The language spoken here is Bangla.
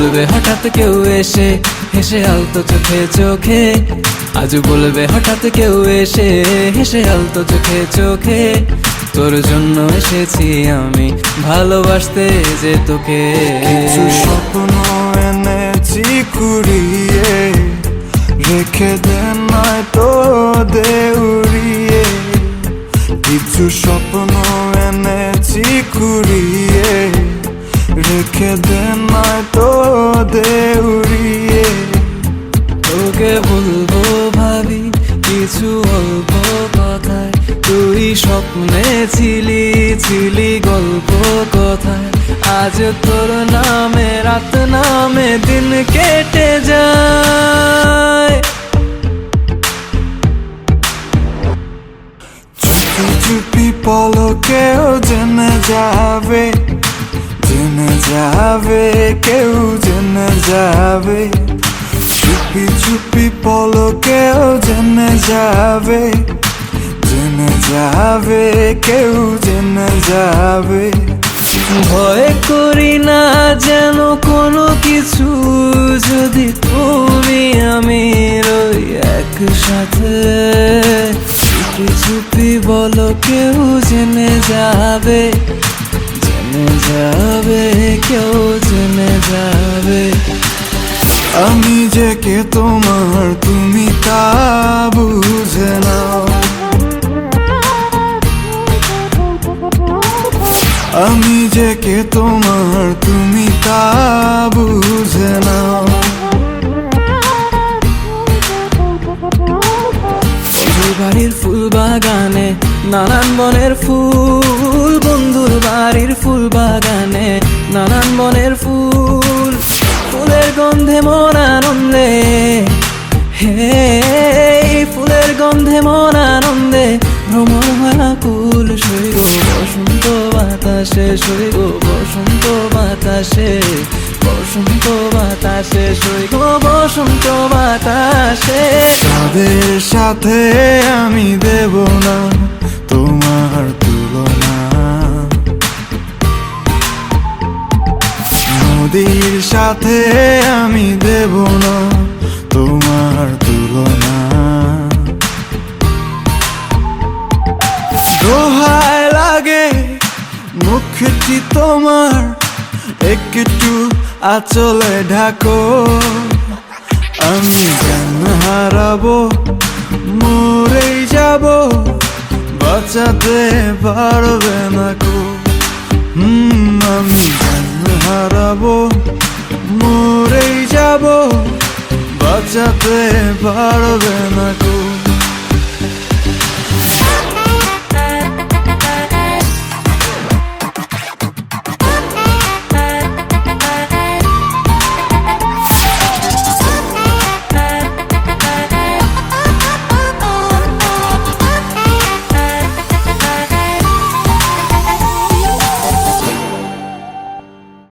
বলবে হঠাৎ কেউ এসে হেসে আলতো চোখে চোখে, আজ বলবে হঠাৎ কেউ এসে হেসে আলতো চোখে চোখে, তোর জন্য এসেছি আমি ভালোবাসতে যে তোকে। কিছু স্বপ্ন এনেছি কুড়িয়ে, রেখে দে নয়তো দে উড়িয়ে। কিছু স্বপ্ন এনেছি কুড়িয়ে, রেখে দে নয়তো দে উড়িয়ে। তোকে বলবো ভাবি কিছু অল্প কথায়, তুই স্বপ্নে ছিলি ছিলি গল্প কথায়, আজ তোর নামে রাত নামে দিন কেটে যায়। চুপি চুপি পলকেও জেনে যাবে, জেনে যাবে, কেউ জেনে যাবে। চুপি চুপি পলকেও জেনে যাবে, জেনে যাবে, কেউ জেনে যাবে। ভয় করি না যেন কোনো কিছু, যদি তুমি আমি রই একসাথে। চুপি চুপি বলো কেউ জেনে যাবে, জেনে যাবে, কেউ জেনে যাবে। আমি যে কে তোমার তুমি তা বুঝে নাও, আমি যে কে তোমার তুমি তা বুঝে নাও। বন্ধুর বাড়ির ফুল বাগানে নানান বনের ফুল, বন্ধুর বাড়ির ফুল বাগানে নানান বনের ফুল, ফুলের গন্ধে মন আনন্দে, হে ফুলের গন্ধে মন আনন্দে ভ্রমণ হয় কুল। সইব বসন্ত বাতাসে, সইব বসন্ত বাতাসে, বসন্ত বাতাসে, সইব বসন্ত বাতাসে। তাদের সাথে আমি দেব না তোমার তুলনা, নদীর সাথে আমি দেব না তোমার তুলনা। দোহায় লাগে মুখটি তোমার, একটু আঁচলে ঢাকো। আমি জ্ঞান হারাবো, মরেই যাব, বাঁচাতে পারবে না কো। আমি জ্ঞান হারাবো, মরেই যাব, বাঁচাতে পারবে না কো।